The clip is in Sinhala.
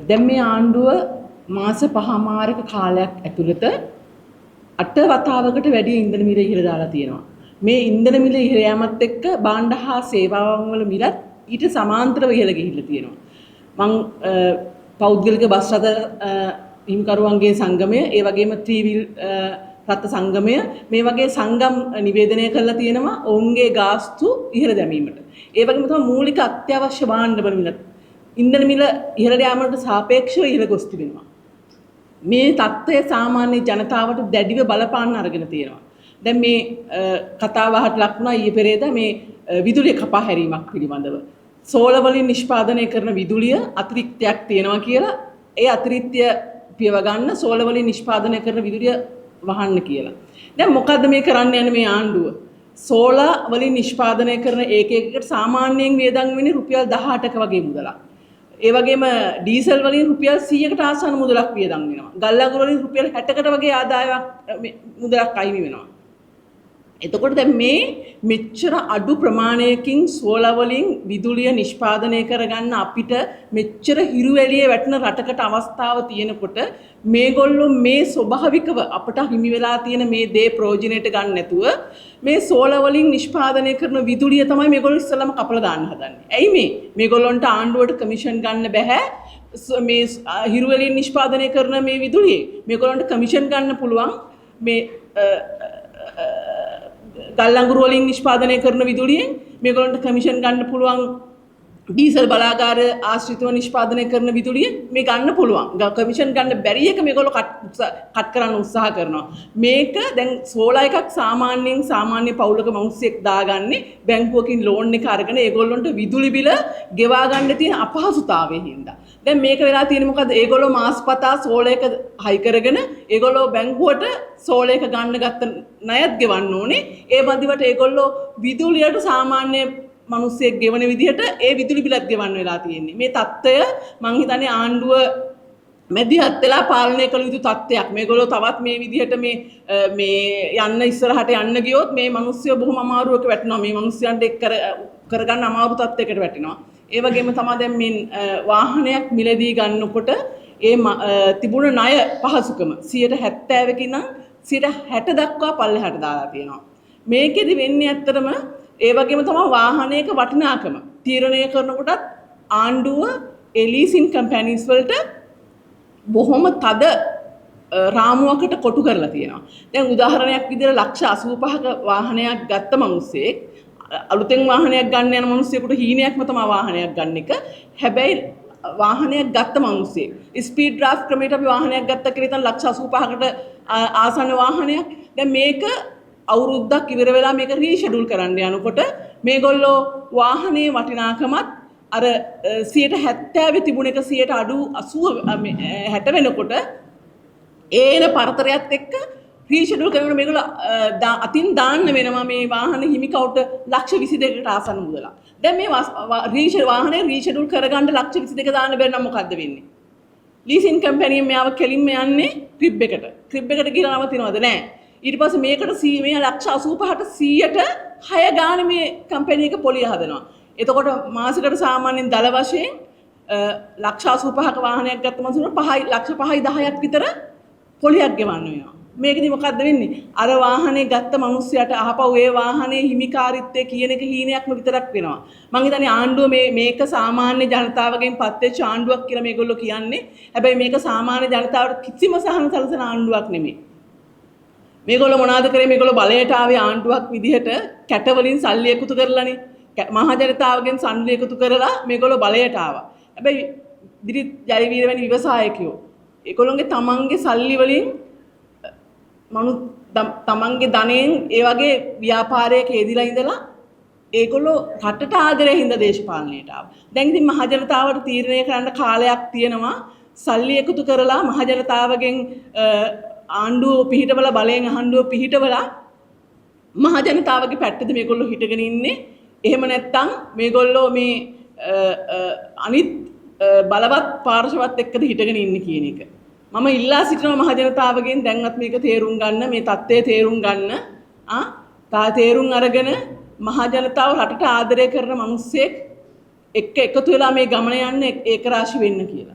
දැන් මේ ආණ්ඩුව මාස 5මාරක කාලයක් ඇතුළත 8 වතාවකට වැඩි ඉන්ධන මිල ඉහළ දාලා තියෙනවා. මේ ඉන්ධන මිල ඉහළ යාමත් එක්ක භාණ්ඩ හා සේවාවන් වල මිලත් ඊට සමාන්තරව ඉහළ ගිහිල්ලා තියෙනවා. මං පෞද්ගලික බස් රථ හිමිකරුවන්ගේ සංගමය, ඒ වගේම ත්‍රිවිල් රථ සංගමය මේ වගේ සංගම් නිවේදනය කරලා තියෙනවා ඔවුන්ගේ ගාස්තු ඉහළ දැමීමට. ඒ වගේම තමයි මූලික අත්‍යවශ්‍ය භාණ්ඩ වල මිල ඉන්ධන මිල ඉහළට යාමට සාපේක්ෂව ඉහළ ගොස් තිබෙනවා. මේ தත්ත්වය සාමාන්‍ය ජනතාවට දැඩිව බලපාන්න අරගෙන තියෙනවා. දැන් මේ කතාව අහට ලක් වුණා ඊයේ පෙරේදා මේ විදුලිය කපා හැරීමක් පිළිබඳව. සෝල වලින් නිෂ්පාදනය කරන විදුලිය අතිරික්තයක් තියෙනවා කියලා ඒ අතිරික්තය පියව ගන්න සෝල වලින් නිෂ්පාදනය කරන විදුලිය වහන්න කියලා. දැන් මොකද්ද මේ කරන්න යන්නේ මේ ආණ්ඩුව? සෝලා වලින් නිෂ්පාදනය කරන ඒකයකට සාමාන්‍යයෙන් වියදම් වෙන්නේ රුපියල් 18ක වගේ මුදලක්. ඒ වගේම ඩීසල් වලින් රුපියල් 100කට ආසන්න මුදලක් වියදම් වෙනවා. ගල් අඟුරු වලින් රුපියල් 60කට වගේ ආදායමක් මුදලක් අයිමි වෙනවා. එතකොට දැන් මේ මෙච්චර අඩු ප්‍රමාණයකින් සෝලා වලින් විදුලිය නිෂ්පාදනය කරගන්න අපිට මෙච්චර හිරු එළියේ වැටෙන රටකට අවස්ථාව තියෙනකොට මේගොල්ලෝ මේ ස්වභාවිකව අපට හිමි වෙලා තියෙන මේ දේ ප්‍රයෝජනෙට ගන්න නැතුව මේ සෝලා වලින් නිෂ්පාදනය කරන විදුලිය තමයි මේගොල්ලෝ ඉස්සෙල්ලාම කපලා දාන්න හදන්නේ. ඇයි මේගොල්ලන්ට ආණ්ඩුවට කමිෂන් ගන්න බෑ මේ හිරු එළියෙන් නිෂ්පාදනය කරන මේ විදුලියේ. මේගොල්ලන්ට කමිෂන් ගන්න පුළුවන් මේ ගල් අඟුරු වලින් නිෂ්පාදනය කරන විදුලියෙන්. මේගොල්ලන්ට කමිෂන් ගන්න පුළුවන් ඩීසල් බලාගාර ආශ්‍රිතව නිෂ්පාදනය කරන විදුලිය මේ ගන්න පුළුවන්. කමිෂන් ගන්න බැරි එක මේගොල්ලෝ කට් කරන්න උත්සාහ කරනවා. මේක දැන් සෝලා එකක් සාමාන්‍ය පවුලක මිනිස්සෙක් දාගන්නේ බැංකුවකින් ලෝන් එක අරගෙන ඒගොල්ලන්ට විදුලි බිල ගෙවා ගන්න තියෙන අපහසුතාවයෙන් හින්දා. දැන් මේක වෙලා තියෙන්නේ මොකද? ඒගොල්ලෝ මාස්පතා සෝලා එක හයි කරගෙන ඒගොල්ලෝ බැංකුවට සෝලා එක ගන්න ගත්ත ණයත් ගෙවන්න ඕනේ. ඒ බඳිවට ඒගොල්ලෝ විදුලියට සාමාන්‍ය මිනිස්සෙක් ගෙවන විදිහට ඒ විදුලි බිලත් ගෙවන්න වෙලා තියෙන්නේ. මේ தত্ত্বය මං හිතන්නේ ආණ්ඩුව මැදිහත් වෙලා පාලනය කළ යුතු තත්ත්වයක්. මේගොල්ලෝ තවත් මේ විදිහට මේ යන්න ඉස්සරහට යන්න ගියොත් මේ මිනිස්සු බොහොම අමාරුවක වැටෙනවා. මේ මිනිස්සුන්ට එක් කරගන්න අමාරු තත්ත්වයකට වැටෙනවා. ඒ වගේම තමයි දැන් මේ වාහනයක් මිලදී ගන්නකොට ඒ තිබුණ ණය පහසුකම 70%කින් නම් 60% දක්වා පල්ලෙහාට දාලා තියෙනවා. මේකෙදි වෙන්නේ ඇත්තටම ඒ වගේම තමයි වාහනයක වටිනාකම තීරණය කරනකොටත් ආණ්ඩුව ලීසින් කම්පැනිස් වලට බොහොම තද රාමුවකට කොටු කරලා තියෙනවා. දැන් උදාහරණයක් විදිහට ලක්ෂ 85ක වාහනයක් ගත්ත මිනිස්සෙක් අලුතෙන් වාහනයක් ගන්න යන මිනිස්සෙකුට හීනයක්ම තමයි වාහනයක් ගන්න එක. හැබැයි වාහනයක් ගත්ත මිනිස්සෙක් ස්පීඩ් ඩ්‍රාෆ්ට් ක්‍රමයට අපි වාහනයක් ගත්ත කියලා ඉතින් ලක්ෂ 85කට ආසන්න වාහනයක්. දැන් මේක අවුරුද්දක් ඉවර වෙලා මේක රීෂෙඩියුල් කරන්න යනකොට මේගොල්ලෝ වාහනේ වටිනාකමත් අර 70% තිබුණ එක 80 60 වෙනකොට ඒන පරතරයත් එක්ක රීෂෙඩියුල් කරනකොට මේගොල්ලෝ අතින් දාන්න වෙනවා මේ වාහන හිමිකවට ලක්ෂ 22කට ආසන්න මුදලක්. දැන් මේ වාහනේ රීෂෙඩියුල් කරගන්න ලක්ෂ 22 දාන්න බැරි නම් මොකද්ද වෙන්නේ? ලීසින් කම්පැනියෙන් මෙයාව කෙලින්ම යන්නේ ක්‍රිබ් එකට. ක්‍රිබ් එකට ගිහලා නවතිනවද? නැහැ. ඊට පස්සේ මේකට මේ ලක්ෂ 85ට 100ට 6 ගානේ මේ කම්පැනි එක පොලිය හදනවා. එතකොට මාසෙකට සාමාන්‍යයෙන් දල වශයෙන් ලක්ෂ 85ක වාහනයක් ගත්ත මනුස්සුන්ට ලක්ෂ 5යි 10ක් විතර පොලියක් ගෙවන්න වෙනවා. මේකෙදි මොකද්ද වෙන්නේ? අර වාහනේ ගත්ත මනුස්සයාට අහපව් ඒ වාහනේ හිමිකාරීත්වය කියන එක හීනයක්ම විතරක් වෙනවා. මං හිතන්නේ ආණ්ඩුව මේක සාමාන්‍ය ජනතාවගෙන් පත්වෙච්ච ආණ්ඩුවක් කියලා මේගොල්ලෝ කියන්නේ. හැබැයි මේක සාමාන්‍ය ජනතාවට කිසිම සහන සැලසෙන ආණ්ඩුවක් නෙමෙයි. මේගොල්ලෝ මොනවද කරේ? මේගොල්ලෝ බලයට ආවේ ආණ්ඩුවක් විදිහට කැට වලින් සල්ලි එකතු කරලානේ. මහ ජනතාවගෙන් සල්ලි එකතු කරලා මේගොල්ලෝ බලයට ආවා. හැබැයි දිරිත් ජයවීර වැනි ව්‍යවසායකයෝ ඒගොල්ලෝගේ තමන්ගේ සල්ලි වලින් තමන්ගේ ධනෙන් ඒ වගේ ව්‍යාපාරයක යෙදිලා ඉඳලා ඒගොල්ලෝ රටට ආදරේ හින්දා දේශපාලනයට ආවා. දැන් ඉතින් මහ ජනතාවට තීරණය කරන්න කාලයක් තියෙනවා. සල්ලි එකතු කරලා මහ ජනතාවගෙන් ආණ්ඩුව පිහිටවලා බලයෙන් ආණ්ඩුව පිහිටවලා මහ ජනතාවගේ පැත්තද මේගොල්ලෝ හිටගෙන ඉන්නේ. එහෙම නැත්නම් මේගොල්ලෝ මේ අනිත් බලවත් පාර්ශවත් එක්කද හිටගෙන ඉන්නේ කියන එක. මම ඉල්ලා සිටිනවා මහ ජනතාවගෙන් දැන්වත් මේක තේරුම් ගන්න, මේ தත්ත්වය තේරුම් ගන්න. තේරුම් අරගෙන මහ ජනතාව රටට ආදරය කරන මිනිස්සෙක් එක්ක එකතු වෙලා මේ ගමන යන්න ඒක රාශි වෙන්න කියලා.